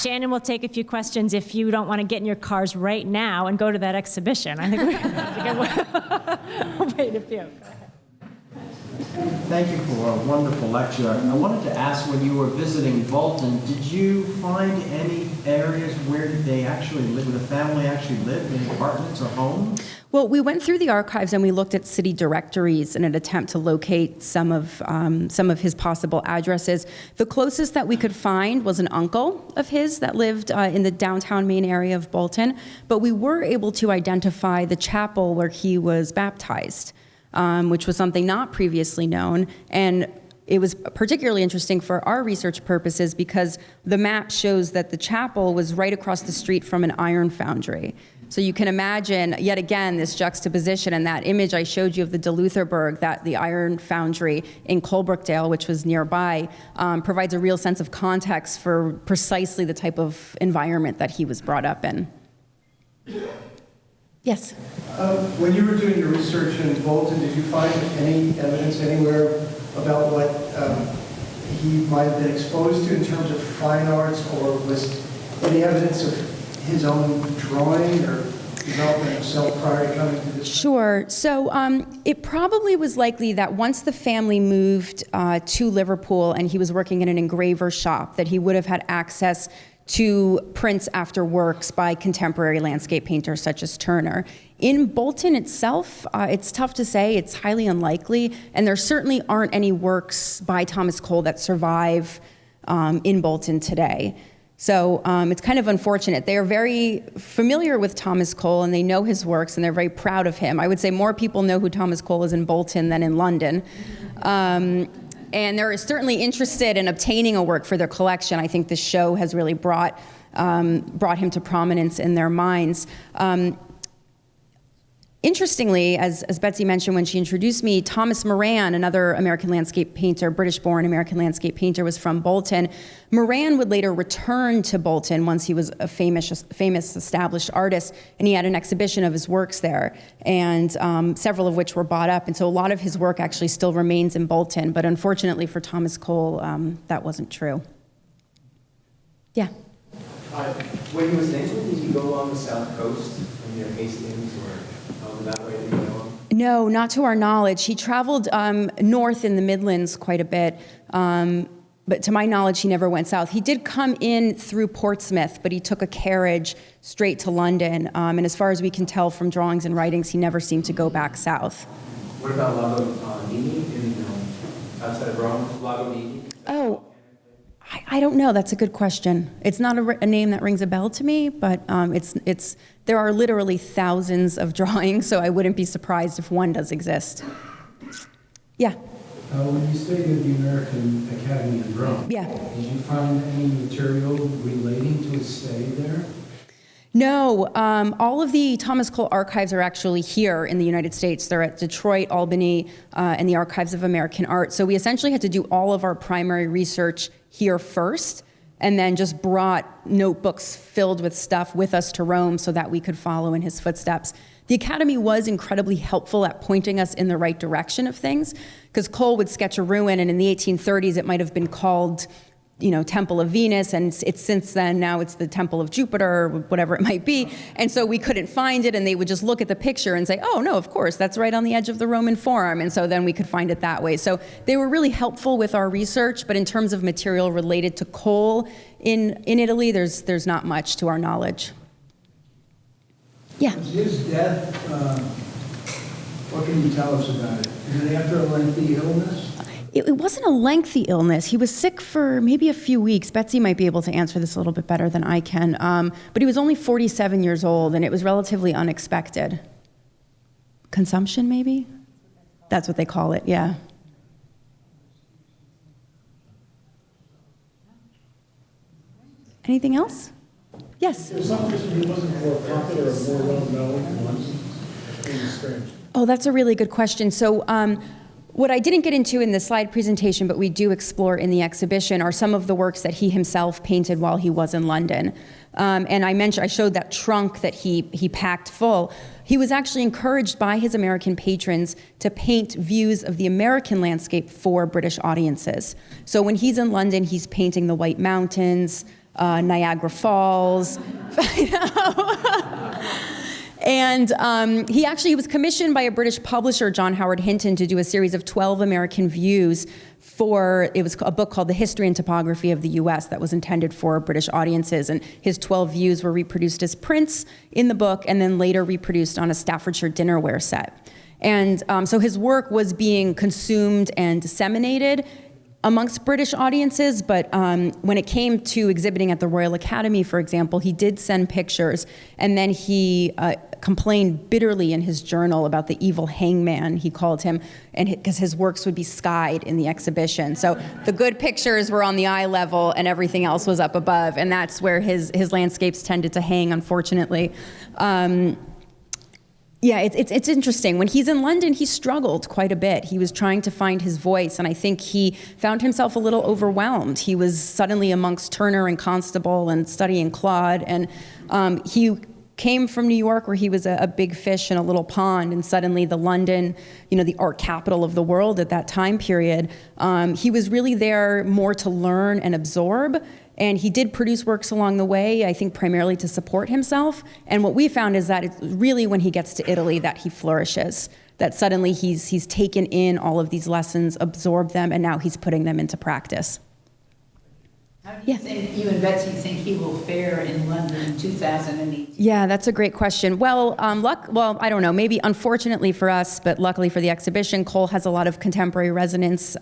Shannon will take a few questions if you don't want to get in your cars right now and go to that exhibition. I think we'll wait a few. Go ahead. Thank you for a wonderful lecture. I wanted to ask, when you were visiting Bolton, did you find any areas where they actually live, where the family actually lived, in apartments or homes? Well, we went through the archives and we looked at city directories in an attempt to locate some of his possible addresses. The closest that we could find was an uncle of his that lived in the downtown main area of Bolton, but we were able to identify the chapel where he was baptized, which was something not previously known. And it was particularly interesting for our research purposes because the map shows that the chapel was right across the street from an iron foundry. So you can imagine, yet again, this juxtaposition, and that image I showed you of the Duluthberg, that the iron foundry in Colebrookdale, which was nearby, provides a real sense of context for precisely the type of environment that he was brought up in. Yes? When you were doing your research in Bolton, did you find any evidence anywhere about what he might have been exposed to in terms of fine arts, or was any evidence of his own drawing or development himself prior to coming to this? Sure. So it probably was likely that once the family moved to Liverpool and he was working in an engraver shop, that he would have had access to prints after works by contemporary landscape painters such as Turner. In Bolton itself, it's tough to say. It's highly unlikely, and there certainly aren't any works by Thomas Cole that survive in Bolton today. So it's kind of unfortunate. They are very familiar with Thomas Cole, and they know his works, and they're very proud of him. I would say more people know who Thomas Cole is in Bolton than in London. And they're certainly interested in obtaining a work for their collection. I think this show has really brought him to prominence in their minds. Interestingly, as Betsy mentioned when she introduced me, Thomas Moran, another American landscape painter, British-born American landscape painter, was from Bolton. Moran would later return to Bolton once he was a famous established artist, and he had an exhibition of his works there, and several of which were bought up. And so a lot of his work actually still remains in Bolton, but unfortunately for Thomas Cole, that wasn't true. Yeah? When he was named, did he go along the south coast near Hastings or that way? Did he go? No, not to our knowledge. He traveled north in the Midlands quite a bit, but to my knowledge, he never went south. He did come in through Portsmouth, but he took a carriage straight to London, and as far as we can tell from drawings and writings, he never seemed to go back south. What about Lago Nini outside of Rome? Lago Nini? Oh, I don't know. That's a good question. It's not a name that rings a bell to me, but there are literally thousands of drawings, so I wouldn't be surprised if one does exist. Yeah. When you stayed at the American Academy in Rome, Yeah. did you find any material relating to his stay there? No, all of the Thomas Cole archives are actually here in the United States. They're at Detroit, Albany, and the Archives of American Art. So we essentially had to do all of our primary research here first, and then just brought notebooks filled with stuff with us to Rome so that we could follow in his footsteps. The Academy was incredibly helpful at pointing us in the right direction of things, because Cole would sketch a ruin, and in the 1830s it might have been called, Temple of Venus, and it's since then, now it's the Temple of Jupiter, or whatever it might be, and so we couldn't find it, and they would just look at the picture and say, oh, no, of course, that's right on the edge of the Roman Forum, and so then we could find it that way. So they were really helpful with our research, but in terms of material related to Cole in Italy, there's not much to our knowledge. Yeah? Was his death, what can you tell us about it? Is it after a lengthy illness? It wasn't a lengthy illness. He was sick for maybe a few weeks. Betsy might be able to answer this a little bit better than I can. But he was only 47 years old, and it was relatively unexpected. Consumption, maybe? That's what they call it, yeah. Anything else? Yes? There's some reason he wasn't more popular or more well-known once. It was strange. Oh, that's a really good question. So what I didn't get into in the slide presentation, but we do explore in the exhibition, are some of the works that he himself painted while he was in London. And I showed that trunk that he packed full. He was actually encouraged by his American patrons to paint views of the American landscape for British audiences. So when he's in London, he's painting the White Mountains, Niagara Falls. And he was commissioned by a British publisher, John Howard Hinton, to do a series of 12 American views it was a book called The History and Topography of the U.S. that was intended for British audiences. And his 12 views were reproduced as prints in the book and then later reproduced on a Staffordshire dinnerware set. And so his work was being consumed and disseminated amongst British audiences, but when it came to exhibiting at the Royal Academy, for example, he did send pictures, and then he complained bitterly in his journal about the evil hangman, he called him, and because his works would be skied in the exhibition. So the good pictures were on the eye level and everything else was up above, and that's where his landscapes tended to hang, unfortunately. Yeah, it's interesting. When he's in London, he struggled quite a bit. He was trying to find his voice, and I think he found himself a little overwhelmed. He was suddenly amongst Turner and Constable and studying Claude, and he came from New York where he was a big fish in a little pond, and suddenly the London, the art capital of the world at that time period, he was really there more to learn and absorb. And he did produce works along the way, I think primarily to support himself. And what we found is that it's really when he gets to Italy that he flourishes, that suddenly he's taken in all of these lessons, absorbed them, and now he's putting them into practice. How do you think, you and Betsy think he will fare in London in 2018? Yeah, that's a great question. Well, I don't know, maybe unfortunately for us, but luckily for the exhibition, Cole has a lot of contemporary resonance,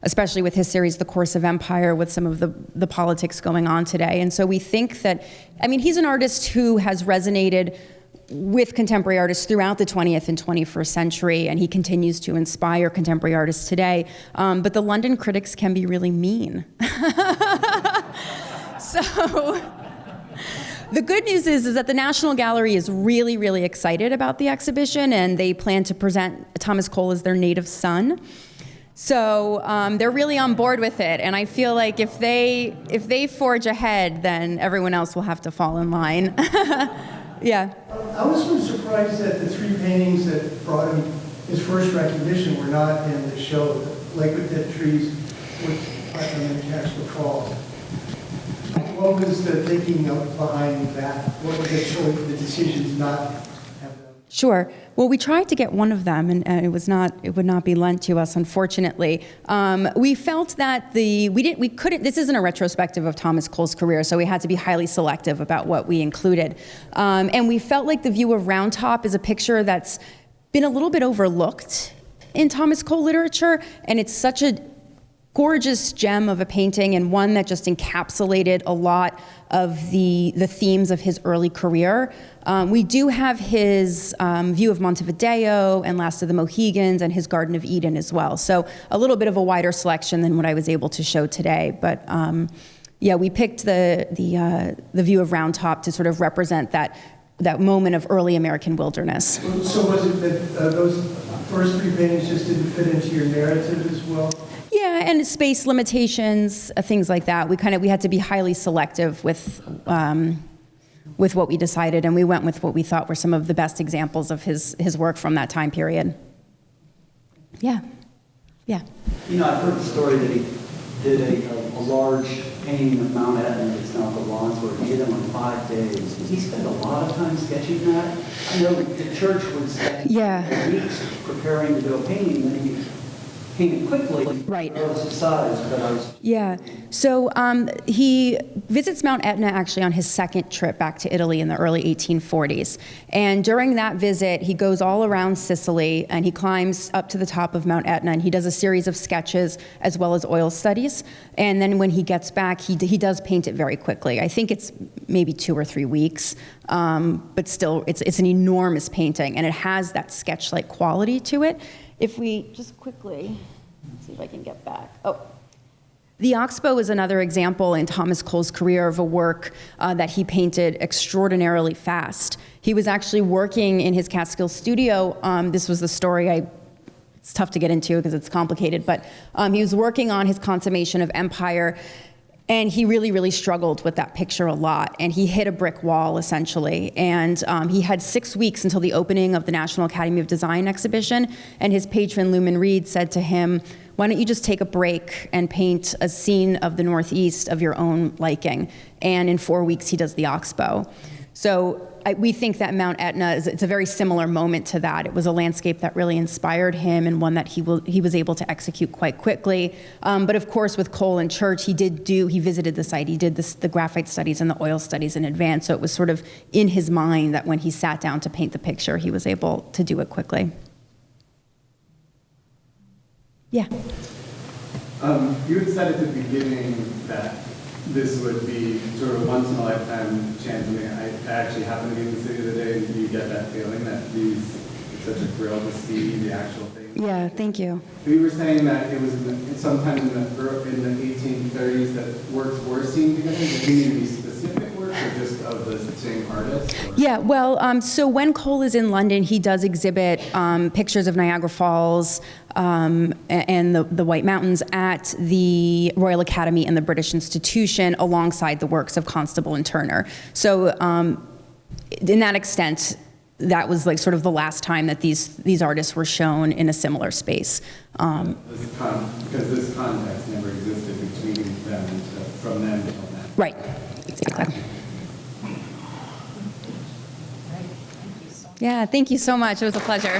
especially with his series, The Course of Empire, with some of the politics going on today. And so we think that, he's an artist who has resonated with contemporary artists throughout the 20th and 21st century, and he continues to inspire contemporary artists today. But the London critics can be really mean. So the good news is that the National Gallery is really, really excited about the exhibition, and they plan to present Thomas Cole as their native son. So they're really on board with it, and I feel like if they forge ahead, then everyone else will have to fall in line. Yeah. I was sort of surprised that the three paintings that brought him his first recognition were not in the show, the Lake with Dead Trees with Platinum and Catskill Falls. What was the thinking behind that? What was the decision to not have them? Sure. Well, we tried to get one of them, and it would not be lent to us, unfortunately. We felt that we couldn't. This isn't a retrospective of Thomas Cole's career, so we had to be highly selective about what we included. And we felt like the view of Round Top is a picture that's been a little bit overlooked in Thomas Cole literature, and it's such a gorgeous gem of a painting, and one that just encapsulated a lot of the themes of his early career. We do have his view of Montevideo and Last of the Mohegans and his Garden of Eden as well. So a little bit of a wider selection than what I was able to show today. But yeah, we picked the view of Round Top to sort of represent that moment of early American wilderness. So was it that those first three paintings just didn't fit into your narrative as well? Yeah, and space limitations, things like that. We had to be highly selective with what we decided, and we went with what we thought were some of the best examples of his work from that time period. Yeah. I've heard the story that he did a large painting of Mount Etna that's now the lawns where he did them on 5 days. Did he spend a lot of time sketching that? I know the church would spend weeks preparing to do a painting, and then he painted quickly. Right. Yeah. So he visits Mount Etna actually on his second trip back to Italy in the early 1840s. And during that visit, he goes all around Sicily and he climbs up to the top of Mount Etna, and he does a series of sketches as well as oil studies. And then when he gets back, he does paint it very quickly. I think it's maybe 2 or 3 weeks, but still it's an enormous painting, and it has that sketch-like quality to it. If we just quickly, let's see if I can get back. The Oxbow is another example in Thomas Cole's career of a work that he painted extraordinarily fast. He was actually working in his Catskill studio. This was the story it's tough to get into because it's complicated, but he was working on his consummation of Empire, and he really, really struggled with that picture a lot, and he hit a brick wall, essentially. And he had 6 weeks until the opening of the National Academy of Design exhibition, and his patron, Luman Reed, said to him, "Why don't you just take a break and paint a scene of the Northeast of your own liking?" And in 4 weeks, he does the Oxbow. So we think that Mount Etna it's a very similar moment to that. It was a landscape that really inspired him and one that he was able to execute quite quickly. But of course, with Cole and Church, he visited the site. He did the graphite studies and the oil studies in advance. So it was sort of in his mind that when he sat down to paint the picture, he was able to do it quickly. Yeah. You had said at the beginning that this would be sort of a once-in-a-lifetime chance. I mean, I actually happened to be in the city the other day, and you get that feeling that it's such a thrill to see the actual thing. Yeah, thank you. You were saying that it was sometime in the 1830s that works were seen together. Do you mean specific works or just of the same artist? Or? Yeah, well, so when Cole is in London, he does exhibit pictures of Niagara Falls and the White Mountains at the Royal Academy and the British Institution alongside the works of Constable and Turner. So in that extent, that was like sort of the last time that these artists were shown in a similar space. Because this context never existed between them from them until then. Right, exactly. Yeah, thank you so much. It was a pleasure.